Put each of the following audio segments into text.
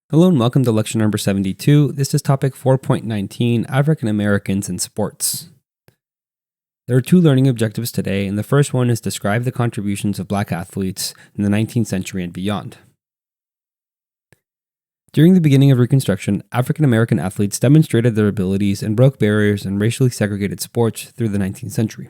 Hello and welcome to lecture number 72. This is topic 4.19, African Americans in Sports. There are two learning objectives today, and the first one is describe the contributions of black athletes in the 19th century and beyond. During the beginning of Reconstruction, African American athletes demonstrated their abilities and broke barriers in racially segregated sports through the 19th century.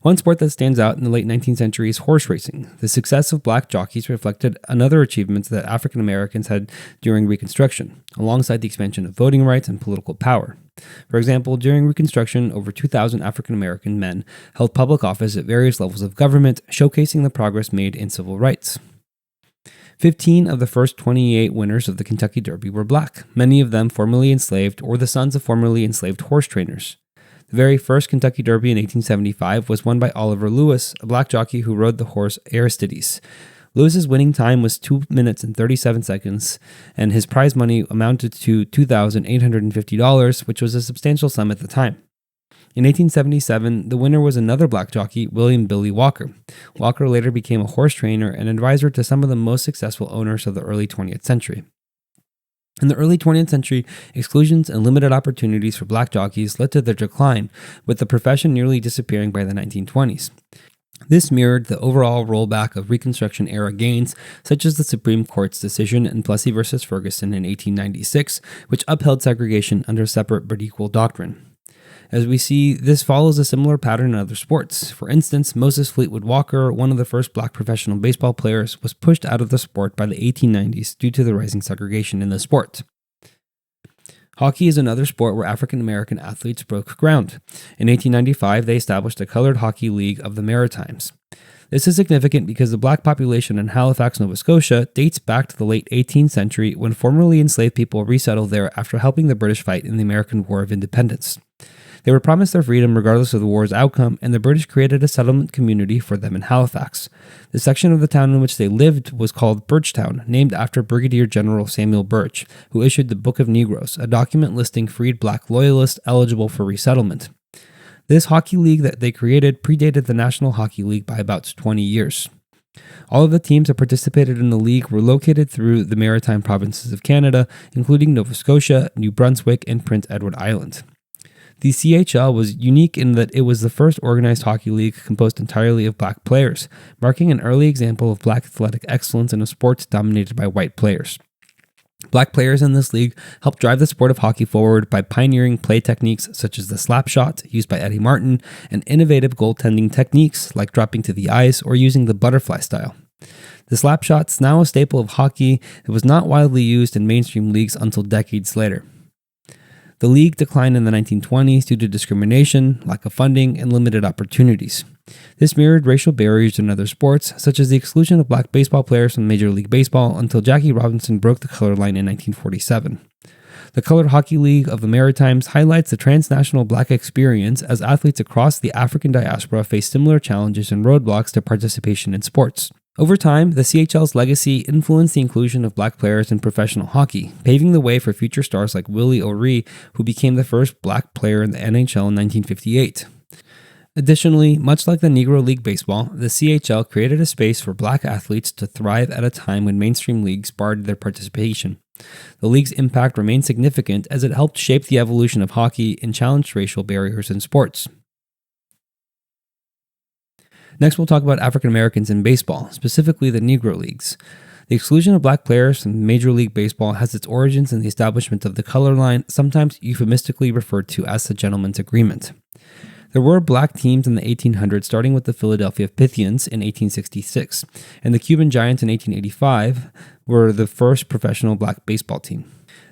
One sport that stands out in the late 19th century is horse racing. The success of black jockeys reflected another achievements that African Americans had during Reconstruction, alongside the expansion of voting rights and political power. For example, during Reconstruction, over 2,000 African American men held public office at various levels of government, showcasing the progress made in civil rights. 15 of the first 28 winners of the Kentucky Derby were black, many of them formerly enslaved or the sons of formerly enslaved horse trainers. The very first Kentucky Derby in 1875 was won by Oliver Lewis, a black jockey who rode the horse Aristides. Lewis's winning time was 2 minutes and 37 seconds, and his prize money amounted to $2,850, which was a substantial sum at the time. In 1877, the winner was another black jockey, William Billy Walker. Walker later became a horse trainer and advisor to some of the most successful owners of the early 20th century. In the early 20th century, exclusions and limited opportunities for black jockeys led to their decline, with the profession nearly disappearing by the 1920s. This mirrored the overall rollback of Reconstruction-era gains, such as the Supreme Court's decision in Plessy v. Ferguson in 1896, which upheld segregation under separate but equal doctrine. As we see, this follows a similar pattern in other sports. For instance, Moses Fleetwood Walker, one of the first black professional baseball players, was pushed out of the sport by the 1890s due to the rising segregation in the sport. Hockey is another sport where African American athletes broke ground. In 1895, they established a colored hockey league of the Maritimes. This is significant because the black population in Halifax, Nova Scotia dates back to the late 18th century when formerly enslaved people resettled there after helping the British fight in the American War of Independence. They were promised their freedom regardless of the war's outcome, and the British created a settlement community for them in Halifax. The section of the town in which they lived was called Birchtown, named after Brigadier General Samuel Birch, who issued the Book of Negroes, a document listing freed black loyalists eligible for resettlement. This hockey league that they created predated the National Hockey League by about 20 years. All of the teams that participated in the league were located through the maritime provinces of Canada, including Nova Scotia, New Brunswick, and Prince Edward Island. The CHL was unique in that it was the first organized hockey league composed entirely of black players, marking an early example of black athletic excellence in a sport dominated by white players. Black players in this league helped drive the sport of hockey forward by pioneering play techniques such as the slap shot used by Eddie Martin and innovative goaltending techniques like dropping to the ice or using the butterfly style. The slap shot's now a staple of hockey. It was not widely used in mainstream leagues until decades later. The league declined in the 1920s due to discrimination, lack of funding, and limited opportunities. This mirrored racial barriers in other sports, such as the exclusion of black baseball players from Major League Baseball until Jackie Robinson broke the color line in 1947. The Colored Hockey League of the Maritimes highlights the transnational black experience as athletes across the African diaspora face similar challenges and roadblocks to participation in sports. Over time, the CHL's legacy influenced the inclusion of black players in professional hockey, paving the way for future stars like Willie O'Ree, who became the first black player in the NHL in 1958. Additionally, much like the Negro League baseball, the CHL created a space for black athletes to thrive at a time when mainstream leagues barred their participation. The league's impact remained significant as it helped shape the evolution of hockey and challenged racial barriers in sports. Next, we'll talk about African Americans in baseball, specifically the Negro Leagues. The exclusion of black players from Major League Baseball has its origins in the establishment of the color line, sometimes euphemistically referred to as the Gentleman's Agreement. There were black teams in the 1800s, starting with the Philadelphia Pythians in 1866, and the Cuban Giants in 1885 were the first professional black baseball team.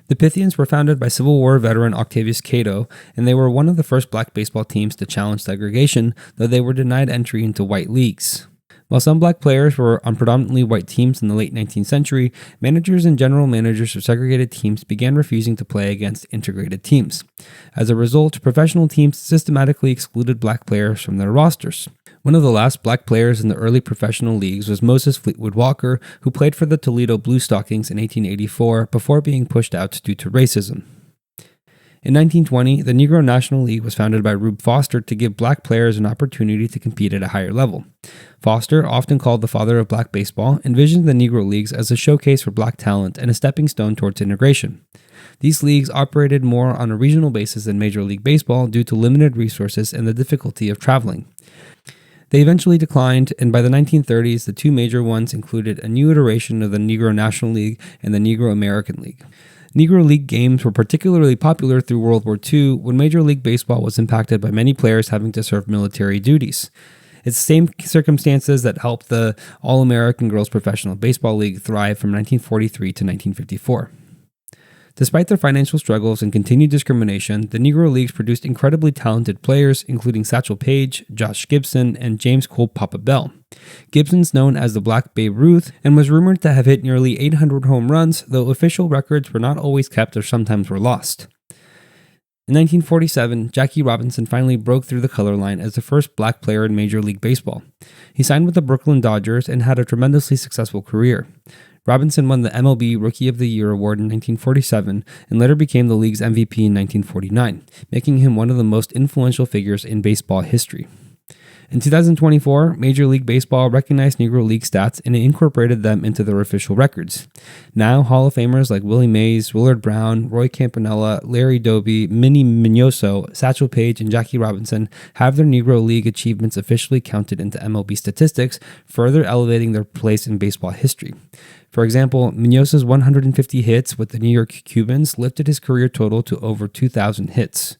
The Pythians were founded by Civil War veteran Octavius Cato, and they were one of the first black baseball teams to challenge segregation, though they were denied entry into white leagues. While some black players were on predominantly white teams in the late 19th century, managers and general managers of segregated teams began refusing to play against integrated teams. As a result, professional teams systematically excluded black players from their rosters. One of the last black players in the early professional leagues was Moses Fleetwood Walker, who played for the Toledo Blue Stockings in 1884 before being pushed out due to racism. In 1920, the Negro National League was founded by Rube Foster to give black players an opportunity to compete at a higher level. Foster, often called the father of black baseball, envisioned the Negro Leagues as a showcase for black talent and a stepping stone towards integration. These leagues operated more on a regional basis than Major League Baseball due to limited resources and the difficulty of traveling. They eventually declined, and by the 1930s, the two major ones included a new iteration of the Negro National League and the Negro American League. Negro League games were particularly popular through World War II, when Major League Baseball was impacted by many players having to serve military duties. It's the same circumstances that helped the All-American Girls Professional Baseball League thrive from 1943 to 1954. Despite their financial struggles and continued discrimination, the Negro Leagues produced incredibly talented players, including Satchel Paige, Josh Gibson, and James Cole Papa Bell. Gibson's known as the Black Babe Ruth and was rumored to have hit nearly 800 home runs, though official records were not always kept or sometimes were lost. In 1947, Jackie Robinson finally broke through the color line as the first black player in Major League Baseball. He signed with the Brooklyn Dodgers and had a tremendously successful career. Robinson won the MLB Rookie of the Year award in 1947 and later became the league's MVP in 1949, making him one of the most influential figures in baseball history. In 2024, Major League Baseball recognized Negro League stats and incorporated them into their official records. Now, Hall of Famers like Willie Mays, Willard Brown, Roy Campanella, Larry Doby, Minnie Minoso, Satchel Paige, and Jackie Robinson have their Negro League achievements officially counted into MLB statistics, further elevating their place in baseball history. For example, Minoso's 150 hits with the New York Cubans lifted his career total to over 2,000 hits.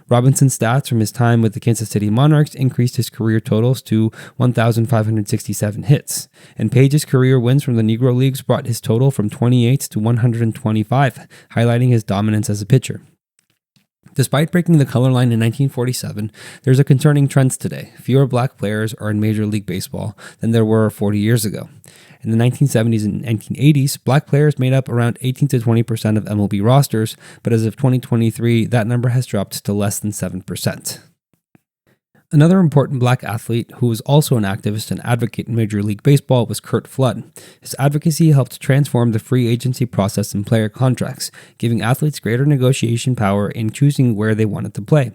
Robinson's stats from his time with the Kansas City Monarchs increased his career totals to 1,567 hits, and Page's career wins from the Negro Leagues brought his total from 28 to 125, highlighting his dominance as a pitcher. Despite breaking the color line in 1947, there's a concerning trend today. Fewer black players are in Major League Baseball than there were 40 years ago. In the 1970s and 1980s, black players made up around 18 to 20% of MLB rosters, but as of 2023, that number has dropped to less than 7%. Another important black athlete who was also an activist and advocate in Major League Baseball was Curt Flood. His advocacy helped transform the free agency process and player contracts, giving athletes greater negotiation power in choosing where they wanted to play.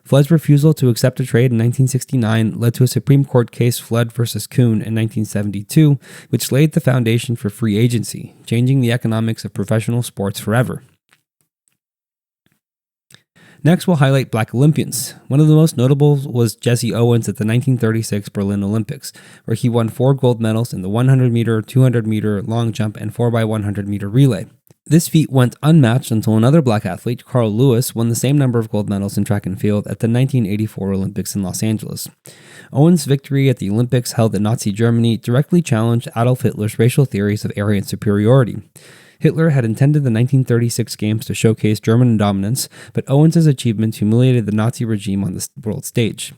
Flood's refusal to accept a trade in 1969 led to a Supreme Court case, Flood versus Kuhn, in 1972, which laid the foundation for free agency, changing the economics of professional sports forever. Next, we'll highlight black Olympians. One of the most notable was Jesse Owens at the 1936 Berlin Olympics, where he won 4 gold medals in the 100-meter, 200-meter, long jump, and 4x100-meter relay. This feat went unmatched until another black athlete, Carl Lewis, won the same number of gold medals in track and field at the 1984 Olympics in Los Angeles. Owens' victory at the Olympics held in Nazi Germany directly challenged Adolf Hitler's racial theories of Aryan superiority. Hitler had intended the 1936 Games to showcase German dominance, but Owens' achievements humiliated the Nazi regime on the world stage.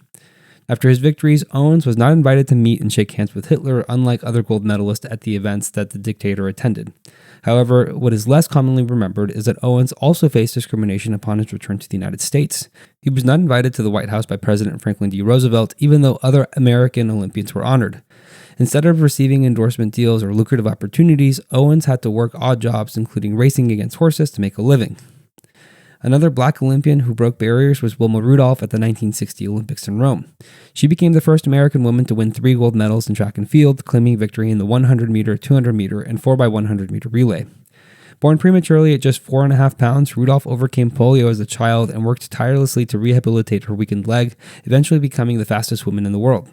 After his victories, Owens was not invited to meet and shake hands with Hitler, unlike other gold medalists at the events that the dictator attended. However, what is less commonly remembered is that Owens also faced discrimination upon his return to the United States. He was not invited to the White House by President Franklin D. Roosevelt, even though other American Olympians were honored. Instead of receiving endorsement deals or lucrative opportunities, Owens had to work odd jobs, including racing against horses, to make a living. Another black Olympian who broke barriers was Wilma Rudolph at the 1960 Olympics in Rome. She became the first American woman to win 3 gold medals in track and field, claiming victory in the 100-meter, 200-meter, and 4x100-meter relay. Born prematurely at just 4.5 pounds, Rudolph overcame polio as a child and worked tirelessly to rehabilitate her weakened leg, eventually becoming the fastest woman in the world.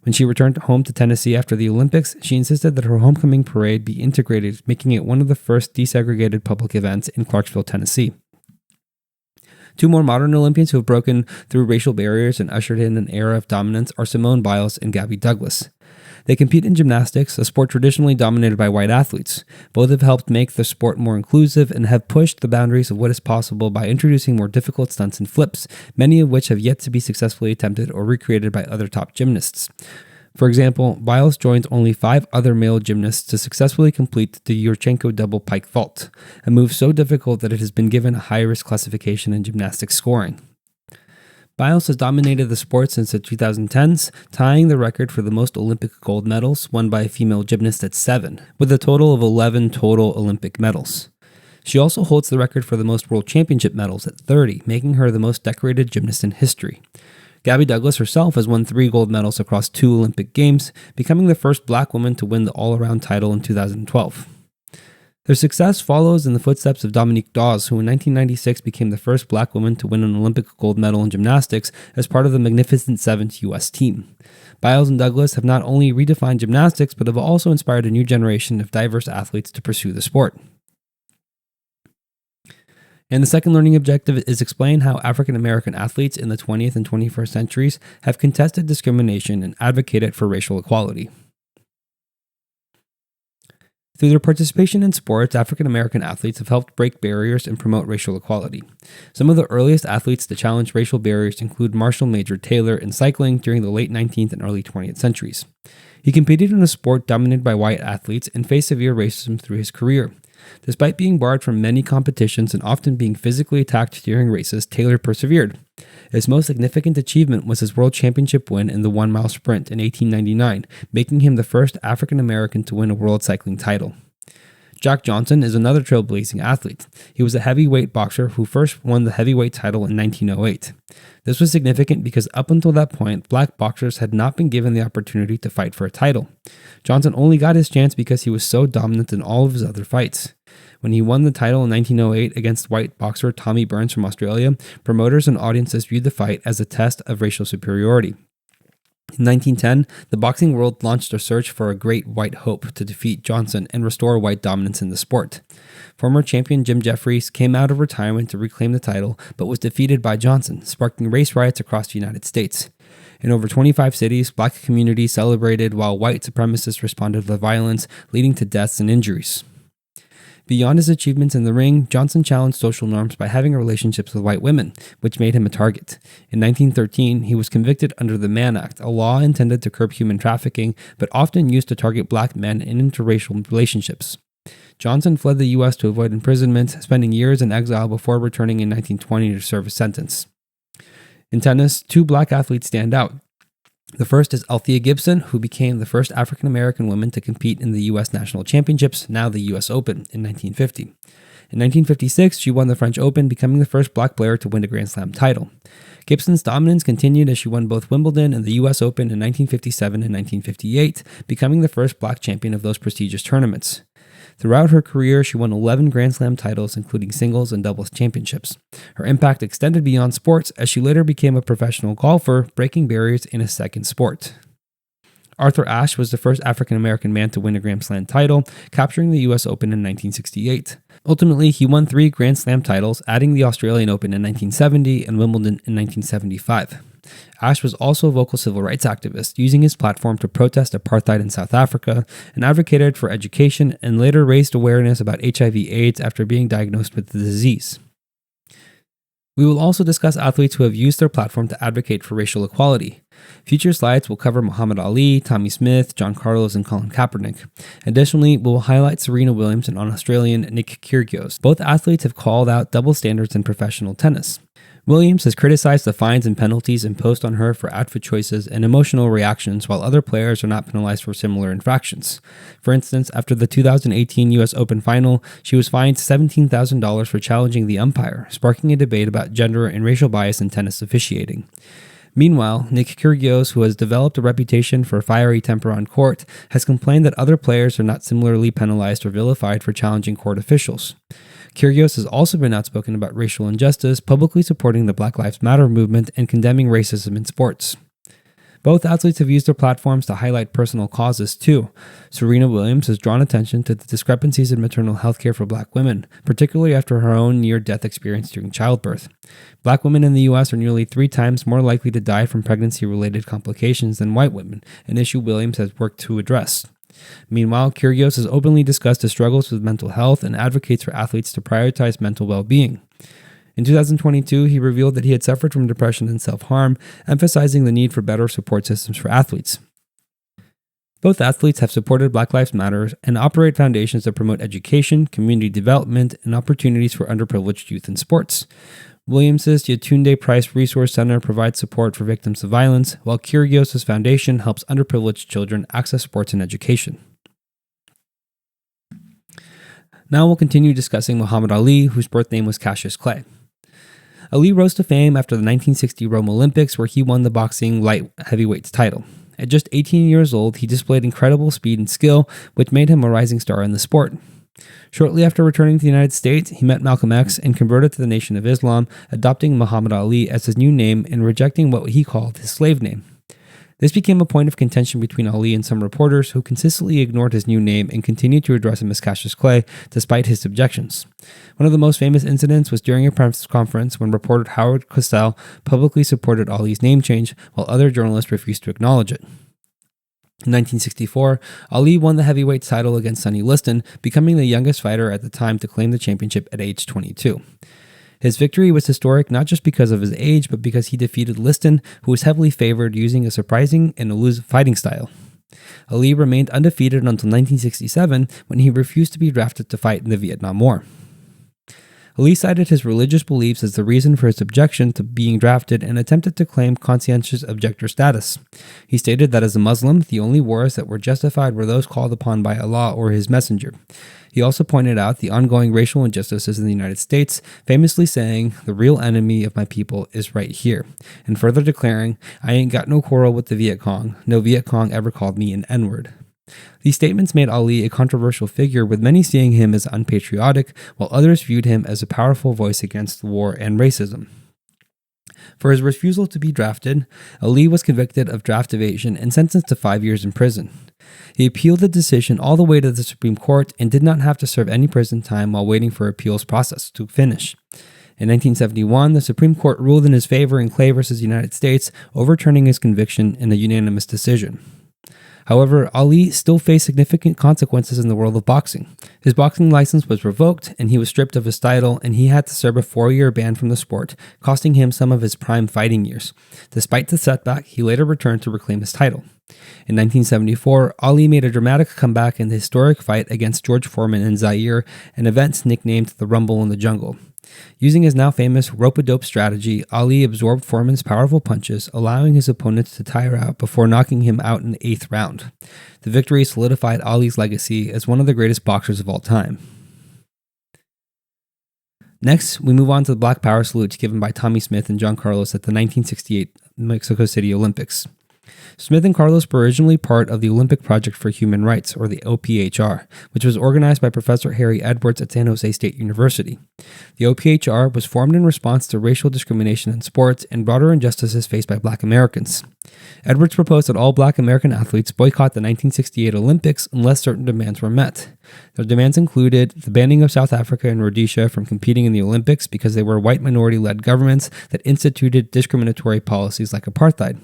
When she returned home to Tennessee after the Olympics, she insisted that her homecoming parade be integrated, making it one of the first desegregated public events in Clarksville, Tennessee. 2 more modern Olympians who have broken through racial barriers and ushered in an era of dominance are Simone Biles and Gabby Douglas. They compete in gymnastics, a sport traditionally dominated by white athletes. Both have helped make the sport more inclusive and have pushed the boundaries of what is possible by introducing more difficult stunts and flips, many of which have yet to be successfully attempted or recreated by other top gymnasts. For example, Biles joins only 5 other male gymnasts to successfully complete the Yurchenko double pike vault, a move so difficult that it has been given a high-risk classification in gymnastics scoring. Biles has dominated the sport since the 2010s, tying the record for the most Olympic gold medals won by a female gymnast at 7, with a total of 11 total Olympic medals. She also holds the record for the most world championship medals at 30, making her the most decorated gymnast in history. Gabby Douglas herself has won 3 gold medals across 2 Olympic Games, becoming the first black woman to win the all-around title in 2012. Their success follows in the footsteps of Dominique Dawes, who in 1996 became the first black woman to win an Olympic gold medal in gymnastics as part of the Magnificent Seven's U.S. team. Biles and Douglas have not only redefined gymnastics, but have also inspired a new generation of diverse athletes to pursue the sport. And the second learning objective is explain how African American athletes in the 20th and 21st centuries have contested discrimination and advocated for racial equality. Through their participation in sports, African American athletes have helped break barriers and promote racial equality. Some of the earliest athletes to challenge racial barriers include Marshall Major Taylor in cycling during the late 19th and early 20th centuries. He competed in a sport dominated by white athletes and faced severe racism through his career. Despite being barred from many competitions and often being physically attacked during races, Taylor persevered. His most significant achievement was his world championship win in the 1-mile sprint in 1899, making him the first African American to win a world cycling title. Jack Johnson is another trailblazing athlete. He was a heavyweight boxer who first won the heavyweight title in 1908. This was significant because up until that point, black boxers had not been given the opportunity to fight for a title. Johnson only got his chance because he was so dominant in all of his other fights. When he won the title in 1908 against white boxer Tommy Burns from Australia, promoters and audiences viewed the fight as a test of racial superiority. In 1910, the boxing world launched a search for a great white hope to defeat Johnson and restore white dominance in the sport. Former champion Jim Jeffries came out of retirement to reclaim the title, but was defeated by Johnson, sparking race riots across the United States. In over 25 cities, black communities celebrated while white supremacists responded to the violence, leading to deaths and injuries. Beyond his achievements in the ring, Johnson challenged social norms by having relationships with white women, which made him a target. In 1913, he was convicted under the Mann Act, a law intended to curb human trafficking, but often used to target black men in interracial relationships. Johnson fled the U.S. to avoid imprisonment, spending years in exile before returning in 1920 to serve a sentence. In tennis, 2 black athletes stand out. The first is Althea Gibson, who became the first African American woman to compete in the U.S. National Championships, now the U.S. Open, in 1950. In 1956, she won the French Open, becoming the first black player to win a Grand Slam title. Gibson's dominance continued as she won both Wimbledon and the U.S. Open in 1957 and 1958, becoming the first black champion of those prestigious tournaments. Throughout her career, she won 11 Grand Slam titles, including singles and doubles championships. Her impact extended beyond sports as she later became a professional golfer, breaking barriers in a second sport. Arthur Ashe was the first African American man to win a Grand Slam title, capturing the U.S. Open in 1968. Ultimately, he won 3 Grand Slam titles, adding the Australian Open in 1970 and Wimbledon in 1975. Ashe was also a vocal civil rights activist, using his platform to protest apartheid in South Africa, and advocated for education and later raised awareness about HIV/AIDS after being diagnosed with the disease. We will also discuss athletes who have used their platform to advocate for racial equality. Future slides will cover Muhammad Ali, Tommie Smith, John Carlos, and Colin Kaepernick. Additionally, we will highlight Serena Williams and Australian Nick Kyrgios. Both athletes have called out double standards in professional tennis. Williams has criticized the fines and penalties imposed on her for outfit choices and emotional reactions, while other players are not penalized for similar infractions. For instance, after the 2018 U.S. Open final, she was fined $17,000 for challenging the umpire, sparking a debate about gender and racial bias in tennis officiating. Meanwhile, Nick Kyrgios, who has developed a reputation for fiery temper on court, has complained that other players are not similarly penalized or vilified for challenging court officials. Kyrgios has also been outspoken about racial injustice, publicly supporting the Black Lives Matter movement and condemning racism in sports. Both athletes have used their platforms to highlight personal causes too. Serena Williams has drawn attention to the discrepancies in maternal health care for black women, particularly after her own near-death experience during childbirth. Black women in the U.S. are nearly 3 times more likely to die from pregnancy-related complications than white women, an issue Williams has worked to address. Meanwhile, Kyrgios has openly discussed his struggles with mental health and advocates for athletes to prioritize mental well-being. In 2022, he revealed that he had suffered from depression and self-harm, emphasizing the need for better support systems for athletes. Both athletes have supported Black Lives Matter and operate foundations that promote education, community development, and opportunities for underprivileged youth in sports. Williams' Yatunde Price Resource Center provides support for victims of violence, while Kyrgios' foundation helps underprivileged children access sports and education. Now we'll continue discussing Muhammad Ali, whose birth name was Cassius Clay. Ali rose to fame after the 1960 Rome Olympics, where he won the boxing light heavyweights title. At just 18 years old, he displayed incredible speed and skill, which made him a rising star in the sport. Shortly after returning to the United States, he met Malcolm X and converted to the Nation of Islam, adopting Muhammad Ali as his new name and rejecting what he called his slave name. This became a point of contention between Ali and some reporters who consistently ignored his new name and continued to address him as Cassius Clay despite his objections. One of the most famous incidents was during a press conference when reporter Howard Cosell publicly supported Ali's name change while other journalists refused to acknowledge it. In 1964, Ali won the heavyweight title against Sonny Liston, becoming the youngest fighter at the time to claim the championship at age 22. His victory was historic not just because of his age, but because he defeated Liston, who was heavily favored using a surprising and elusive fighting style. Ali remained undefeated until 1967, when he refused to be drafted to fight in the Vietnam War. Ali cited his religious beliefs as the reason for his objection to being drafted and attempted to claim conscientious objector status. He stated that as a Muslim, the only wars that were justified were those called upon by Allah or his messenger. He also pointed out the ongoing racial injustices in the United States, famously saying, "The real enemy of my people is right here," and further declaring, "I ain't got no quarrel with the Viet Cong. No Viet Cong ever called me an N-word." These statements made Ali a controversial figure, with many seeing him as unpatriotic, while others viewed him as a powerful voice against war and racism. For his refusal to be drafted, Ali was convicted of draft evasion and sentenced to 5 years in prison. He appealed the decision all the way to the Supreme Court and did not have to serve any prison time while waiting for appeals process to finish. In 1971, the Supreme Court ruled in his favor in Clay v. United States, overturning his conviction in a unanimous decision. However, Ali still faced significant consequences in the world of boxing. His boxing license was revoked, and he was stripped of his title, and he had to serve a 4-year ban from the sport, costing him some of his prime fighting years. Despite the setback, he later returned to reclaim his title. In 1974, Ali made a dramatic comeback in the historic fight against George Foreman in Zaire, an event nicknamed the Rumble in the Jungle. Using his now famous rope-a-dope strategy, Ali absorbed Foreman's powerful punches, allowing his opponents to tire out before knocking him out in the 8th round. The victory solidified Ali's legacy as one of the greatest boxers of all time. Next, we move on to the Black Power salute given by Tommie Smith and John Carlos at the 1968 Mexico City Olympics. Smith and Carlos were originally part of the Olympic Project for Human Rights, or the OPHR, which was organized by Professor Harry Edwards at San Jose State University. The OPHR was formed in response to racial discrimination in sports and broader injustices faced by Black Americans. Edwards proposed that all Black American athletes boycott the 1968 Olympics unless certain demands were met. Their demands included the banning of South Africa and Rhodesia from competing in the Olympics because they were white minority-led governments that instituted discriminatory policies like apartheid.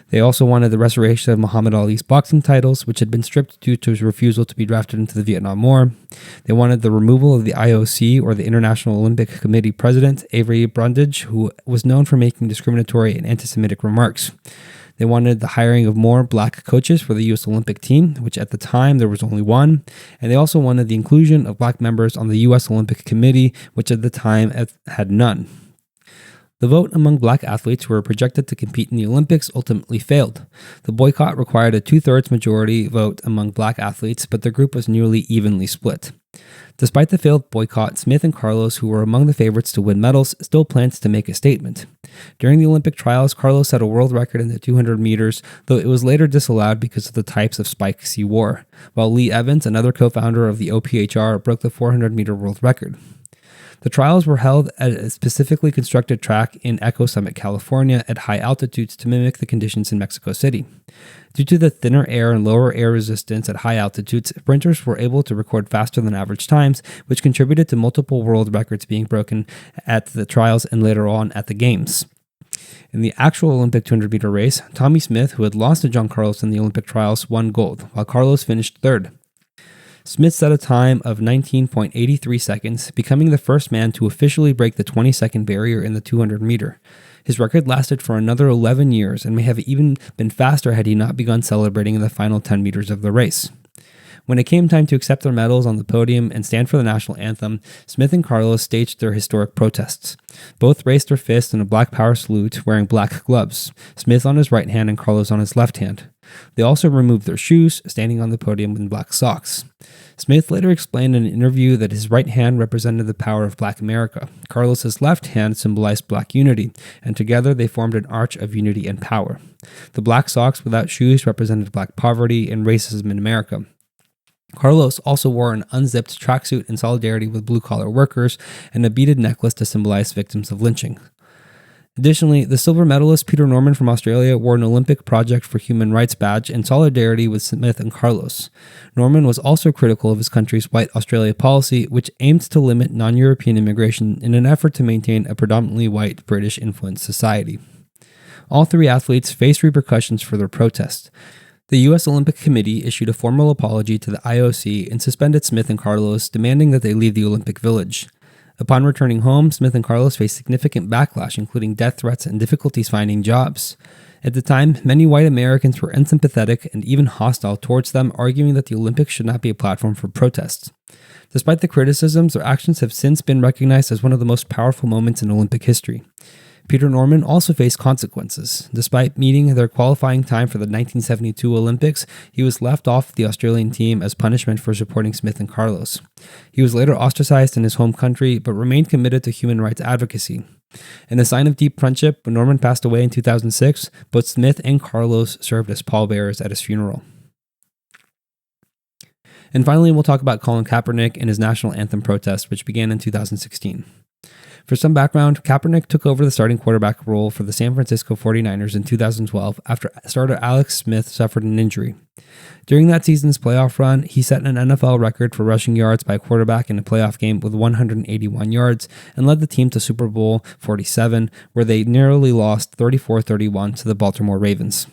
They also wanted the restoration of Muhammad Ali's boxing titles, which had been stripped due to his refusal to be drafted into the Vietnam War. They wanted the removal of the IOC, or the International Olympic Committee president, Avery Brundage, who was known for making discriminatory and anti-Semitic remarks. They wanted the hiring of more Black coaches for the U.S. Olympic team, which at the time there was only one. And they also wanted the inclusion of Black members on the U.S. Olympic Committee, which at the time had none. The vote among Black athletes who were projected to compete in the Olympics ultimately failed. The boycott required a 2/3 majority vote among Black athletes, but the group was nearly evenly split. Despite the failed boycott, Smith and Carlos, who were among the favorites to win medals, still planned to make a statement. During the Olympic trials, Carlos set a world record in the 200 meters, though it was later disallowed because of the types of spikes he wore, while Lee Evans, another co-founder of the OPHR, broke the 400-meter world record. The trials were held at a specifically constructed track in Echo Summit, California, at high altitudes to mimic the conditions in Mexico City. Due to the thinner air and lower air resistance at high altitudes, sprinters were able to record faster than average times, which contributed to multiple world records being broken at the trials and later on at the Games. In the actual Olympic 200-meter race, Tommie Smith, who had lost to John Carlos in the Olympic trials, won gold, while Carlos finished third. Smith set a time of 19.83 seconds, becoming the first man to officially break the 20-second barrier in the 200-meter. His record lasted for another 11 years and may have even been faster had he not begun celebrating in the final 10 meters of the race. When it came time to accept their medals on the podium and stand for the national anthem, Smith and Carlos staged their historic protests. Both raised their fists in a Black Power salute, wearing black gloves, Smith on his right hand and Carlos on his left hand. They also removed their shoes, standing on the podium in black socks. Smith later explained in an interview that his right hand represented the power of Black America. Carlos's left hand symbolized Black unity, and together they formed an arch of unity and power. The black socks without shoes represented Black poverty and racism in America. Carlos also wore an unzipped tracksuit in solidarity with blue-collar workers and a beaded necklace to symbolize victims of lynching. Additionally, the silver medalist Peter Norman from Australia wore an Olympic Project for Human Rights badge in solidarity with Smith and Carlos. Norman was also critical of his country's White Australia policy, which aimed to limit non-European immigration in an effort to maintain a predominantly white British-influenced society. All three athletes faced repercussions for their protest. The U.S. Olympic Committee issued a formal apology to the IOC and suspended Smith and Carlos, demanding that they leave the Olympic Village. Upon returning home, Smith and Carlos faced significant backlash, including death threats and difficulties finding jobs. At the time, many white Americans were unsympathetic and even hostile towards them, arguing that the Olympics should not be a platform for protests. Despite the criticisms, their actions have since been recognized as one of the most powerful moments in Olympic history. Peter Norman also faced consequences. Despite meeting their qualifying time for the 1972 Olympics, he was left off the Australian team as punishment for supporting Smith and Carlos. He was later ostracized in his home country, but remained committed to human rights advocacy. In a sign of deep friendship, when Norman passed away in 2006, both Smith and Carlos served as pallbearers at his funeral. And finally, we'll talk about Colin Kaepernick and his national anthem protest, which began in 2016. For some background, Kaepernick took over the starting quarterback role for the San Francisco 49ers in 2012 after starter Alex Smith suffered an injury. During that season's playoff run, he set an NFL record for rushing yards by a quarterback in a playoff game with 181 yards and led the team to Super Bowl 47, where they narrowly lost 34-31 to the Baltimore Ravens.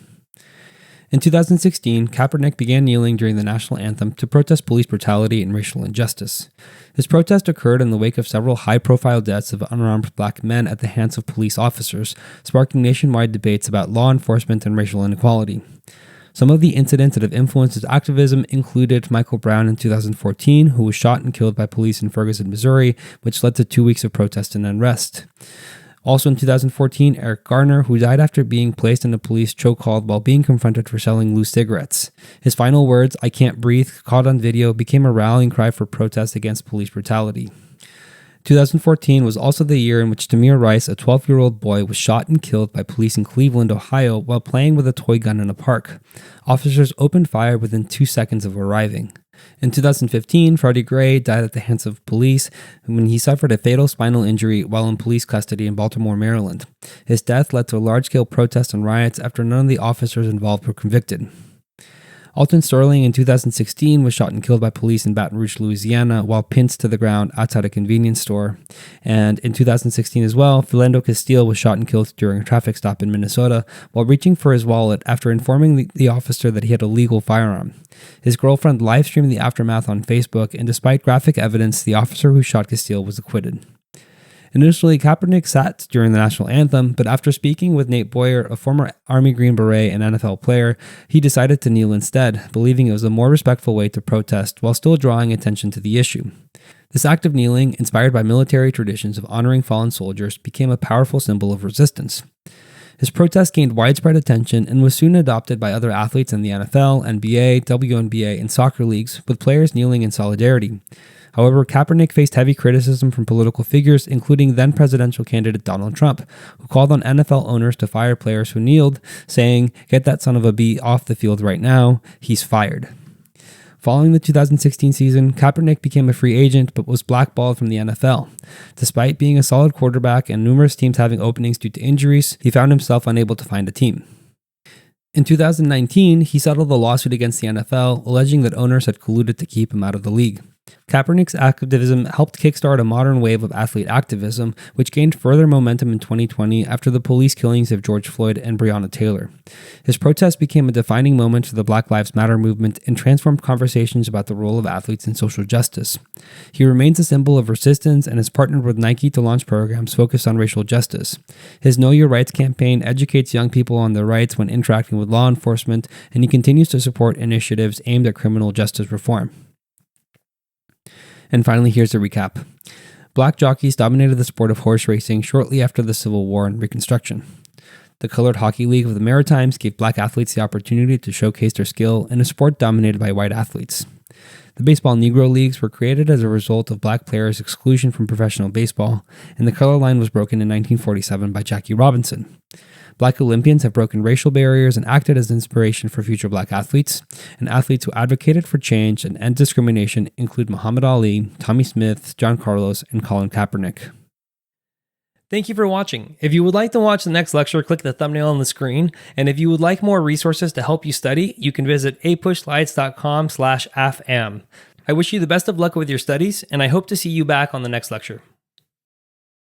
In 2016, Kaepernick began kneeling during the national anthem to protest police brutality and racial injustice. His protest occurred in the wake of several high-profile deaths of unarmed Black men at the hands of police officers, sparking nationwide debates about law enforcement and racial inequality. Some of the incidents that have influenced his activism included Michael Brown in 2014, who was shot and killed by police in Ferguson, Missouri, which led to 2 weeks of protest and unrest. Also in 2014, Eric Garner, who died after being placed in a police chokehold while being confronted for selling loose cigarettes. His final words, "I can't breathe," caught on video, became a rallying cry for protest against police brutality. 2014 was also the year in which Tamir Rice, a 12-year-old boy, was shot and killed by police in Cleveland, Ohio, while playing with a toy gun in a park. Officers opened fire within 2 seconds of arriving. In 2015, Freddie Gray died at the hands of police when he suffered a fatal spinal injury while in police custody in Baltimore, Maryland. His death led to a large-scale protest and riots after none of the officers involved were convicted. Alton Sterling in 2016 was shot and killed by police in Baton Rouge, Louisiana, while pinned to the ground outside a convenience store. And in 2016 as well, Philando Castile was shot and killed during a traffic stop in Minnesota while reaching for his wallet after informing the officer that he had a legal firearm. His girlfriend live-streamed the aftermath on Facebook, and despite graphic evidence, the officer who shot Castile was acquitted. Initially, Kaepernick sat during the national anthem, but after speaking with Nate Boyer, a former Army Green Beret and NFL player, he decided to kneel instead, believing it was a more respectful way to protest while still drawing attention to the issue. This act of kneeling, inspired by military traditions of honoring fallen soldiers, became a powerful symbol of resistance. His protest gained widespread attention and was soon adopted by other athletes in the NFL, NBA, WNBA, and soccer leagues, with players kneeling in solidarity. However, Kaepernick faced heavy criticism from political figures, including then-presidential candidate Donald Trump, who called on NFL owners to fire players who kneeled, saying, "Get that son of a B off the field right now, he's fired." Following the 2016 season, Kaepernick became a free agent but was blackballed from the NFL. Despite being a solid quarterback and numerous teams having openings due to injuries, he found himself unable to find a team. In 2019, he settled a lawsuit against the NFL, alleging that owners had colluded to keep him out of the league. Kaepernick's activism helped kickstart a modern wave of athlete activism, which gained further momentum in 2020 after the police killings of George Floyd and Breonna Taylor. His protest became a defining moment for the Black Lives Matter movement and transformed conversations about the role of athletes in social justice. He remains a symbol of resistance and has partnered with Nike to launch programs focused on racial justice. His Know Your Rights campaign educates young people on their rights when interacting with law enforcement, and he continues to support initiatives aimed at criminal justice reform. And finally, here's a recap. Black jockeys dominated the sport of horse racing shortly after the Civil War and Reconstruction. The Colored Hockey League of the Maritimes gave black athletes the opportunity to showcase their skill in a sport dominated by white athletes. The baseball Negro Leagues were created as a result of black players' exclusion from professional baseball, and the color line was broken in 1947 by Jackie Robinson. Black Olympians have broken racial barriers and acted as inspiration for future black athletes, and athletes who advocated for change and end discrimination include Muhammad Ali, Tommie Smith, John Carlos, and Colin Kaepernick. Thank you for watching. If you would like to watch the next lecture, click the thumbnail on the screen. And if you would like more resources to help you study, you can visit apushlights.com/AFAM. I wish you the best of luck with your studies, and I hope to see you back on the next lecture.